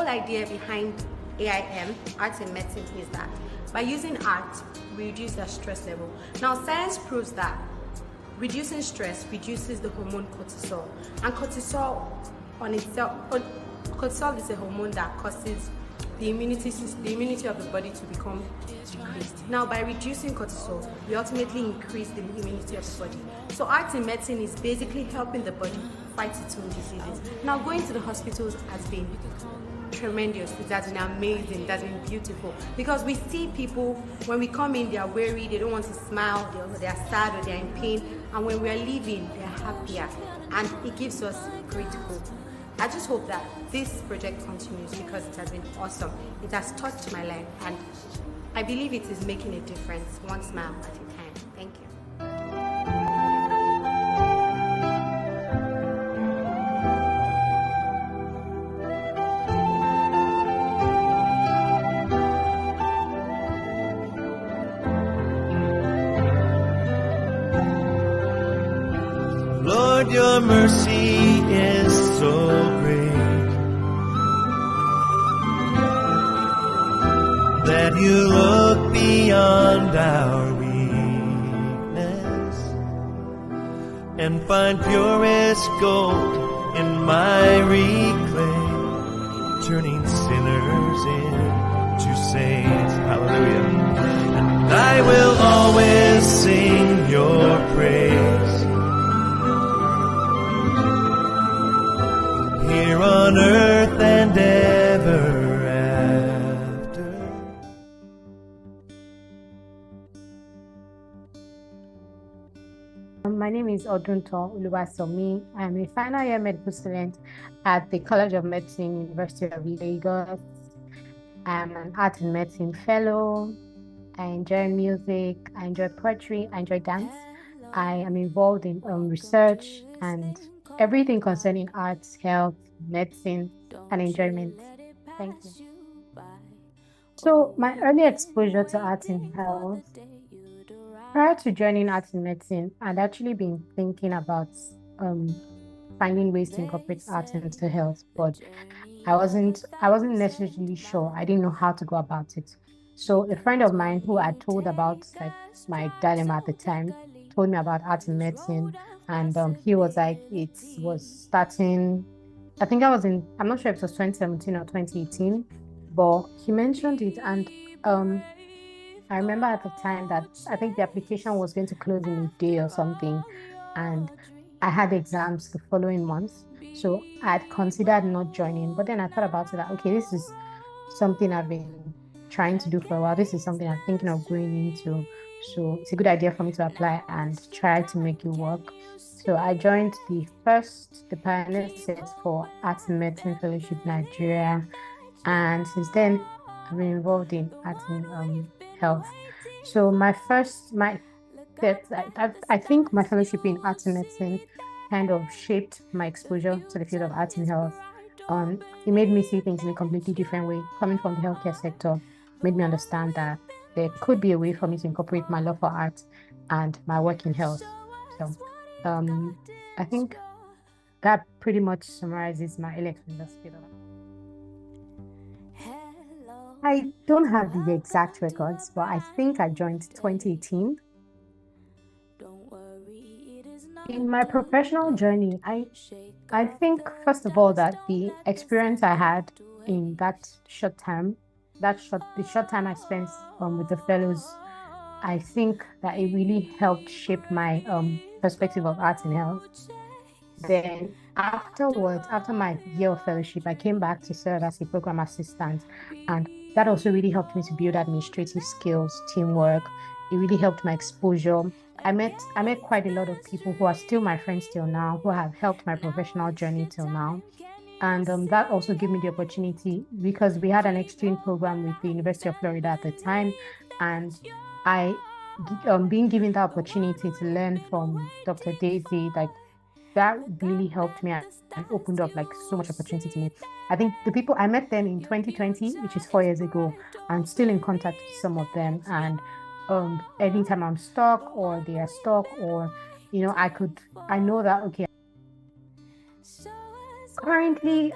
idea behind AIM, Arts in Medicine, is that by using art, we reduce their stress level. Now, science proves that reducing stress reduces the hormone cortisol, and cortisol on itself, cortisol is a hormone that causes the immunity of the body to become decreased. Now, by reducing cortisol, we ultimately increase the immunity of the body. So arts in medicine is basically helping the body fight its own diseases. Now, going to the hospitals has been tremendous. It has been amazing. It has been beautiful, because we see people, when we come in, they are weary, they don't want to smile, they are sad, or they are in pain, and when we are leaving, they are happier, and it gives us great hope. I just hope that this project continues, because it has been awesome. It has touched my life, and I believe it is making a difference, one smile at a time. Thank you. Lord, your mercy is so great that you look beyond our weakness and find purest gold in miry clay, turning sinners into saints. Hallelujah. And I will always sing your praise here on earth and ever after. My name is Oduntan Oluwasanmi. I'm a final year medical student at the College of Medicine, University of Lagos. I'm an art and medicine fellow. I enjoy music, I enjoy poetry, I enjoy dance. I am involved in research and everything concerning arts, health, medicine, and enjoyment. Thank you. So my early exposure to arts and health, prior to joining arts and medicine, I'd actually been thinking about finding ways to incorporate arts into health, but I wasn't necessarily sure. I didn't know how to go about it. So a friend of mine who I told about like my dilemma at the time told me about arts and medicine, and he was like, it was starting. I think I'm not sure if it was 2017 or 2018, but he mentioned it, and I remember at the time that I think the application was going to close in a day or something, and I had exams the following month. So I had considered not joining, but then I thought about it that, okay, this is something I've been trying to do for a while. This is something I'm thinking of going into. So it's a good idea for me to apply and try to make it work. So I joined the pioneer set for Arts and Medicine Fellowship Nigeria. And since then, I've been involved in arts and health. So I think my fellowship in arts and medicine kind of shaped my exposure to the field of arts and health. It made me see things in a completely different way. Coming from the healthcare sector made me understand that there could be a way for me to incorporate my love for art and my work in health. So I think that pretty much summarizes my early exposure to the field of art. I don't have the exact records, but I think I joined 2018. In my professional journey, I think, first of all, that the experience I had in that short time, the short time I spent with the fellows, I think that it really helped shape my perspective of arts and health. Then afterwards, after my year of fellowship, I came back to serve as a program assistant, and that also really helped me to build administrative skills, teamwork. It really helped my exposure. I met quite a lot of people who are still my friends till now, who have helped my professional journey till now. And that also gave me the opportunity, because we had an exchange program with the University of Florida at the time, and I being given the opportunity to learn from Dr. Daisy, like that really helped me and opened up like so much opportunity to me. I think the people I met them in 2020, which is 4 years ago, I'm still in contact with some of them, and anytime I'm stuck or they are stuck, or I know that, okay, currently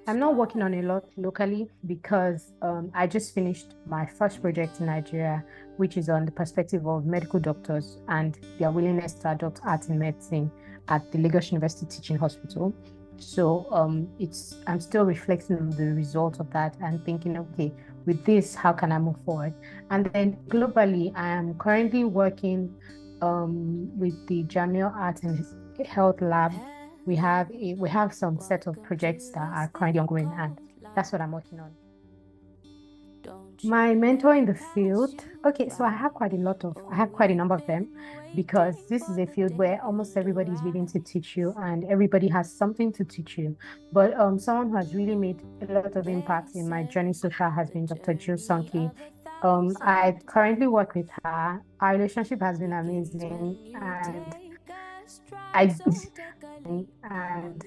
I'm not working on a lot locally because I just finished my first project in Nigeria, which is on the perspective of medical doctors and their willingness to adopt art in medicine at the Lagos University Teaching Hospital. So it's I'm still reflecting on the results of that and thinking, okay, with this, how can I move forward? And then globally, I am currently working with the Jamil Art and Health Lab. We have some set of projects that are currently ongoing, and that's what I'm working on. My mentor in the field. Okay, so I have quite a number of them because this is a field where almost everybody is willing to teach you and everybody has something to teach you. But someone who has really made a lot of impact in my journey so far has been Dr. Jill Sonki. I currently work with her. Our relationship has been amazing, and I and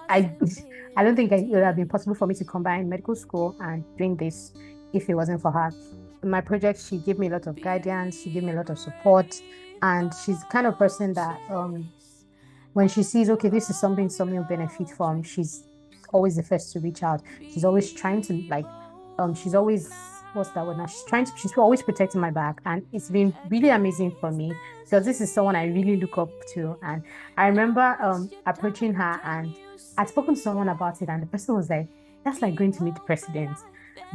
I I don't think it would have been possible for me to combine medical school and doing this if it wasn't for her. In my project, she gave me a lot of guidance, she gave me a lot of support, and she's the kind of person that when she sees, okay, this is something someone will benefit from, she's always the first to reach out. She's always trying to she's always what's that word now? She's always protecting my back. And it's been really amazing for me because this is someone I really look up to. And I remember approaching her and I'd spoken to someone about it, and the person was like, that's like going to meet the president.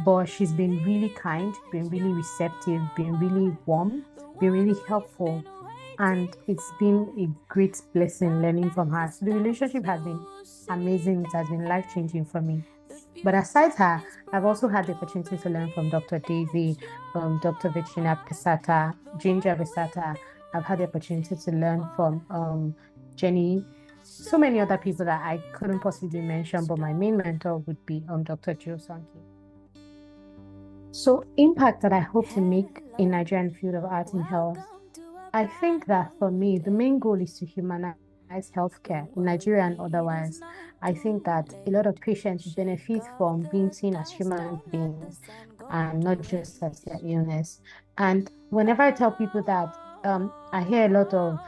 But she's been really kind, been really receptive, been really warm, been really helpful. And it's been a great blessing learning from her. So the relationship has been amazing. It has been life-changing for me. But aside her, I've also had the opportunity to learn from Dr. Daisy, Dr. Virginia Pesata, Ginger Pesata. I've had the opportunity to learn from Jenny, so many other people that I couldn't possibly mention, but my main mentor would be Dr. Jill Sonki. So impact that I hope to make in Nigerian field of art and health. I think that for me, the main goal is to humanize healthcare in Nigeria and otherwise. I think that a lot of patients benefit from being seen as human beings and not just as their illness. And whenever I tell people that, I hear a lot of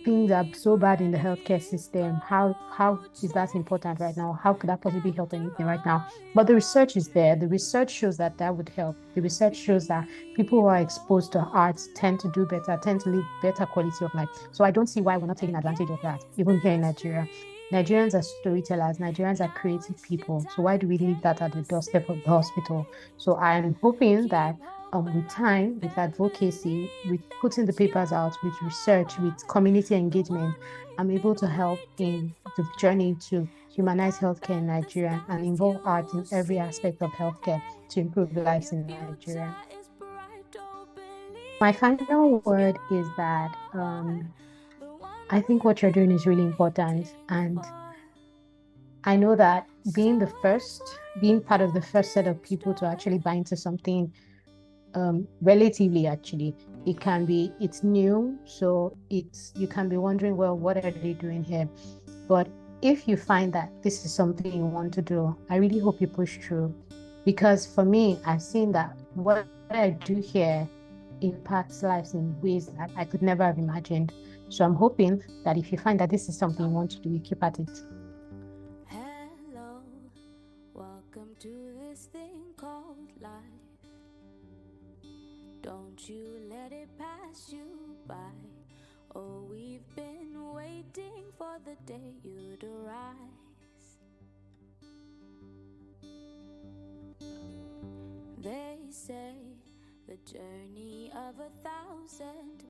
things are so bad in the healthcare system. How is that important right now? How could that possibly help anything right now? But the research is there. The research shows that that would help. The research shows that people who are exposed to arts tend to do better, tend to live better quality of life. So I don't see why we're not taking advantage of that, even here in Nigeria. Nigerians are storytellers. Nigerians are creative people. So why do we leave that at the doorstep of the hospital? So I'm hoping that with time, with advocacy, with putting the papers out, with research, with community engagement, I'm able to help in the journey to humanize healthcare in Nigeria and involve art in every aspect of healthcare to improve lives in Nigeria. My final word is that I think what you're doing is really important. And I know that being part of the first set of people to actually buy into something relatively actually it's new, so you can be wondering, well, what are they doing here? But if you find that this is something you want to do, I really hope you push through, because for me, I've seen that what I do here impacts lives in ways that I could never have imagined. So I'm hoping that if you find that this is something you want to do, you keep at it. Hello, welcome to this thing called life. Don't you let it pass you by. Oh, we've been waiting for the day you'd arise. They say the journey of 1,000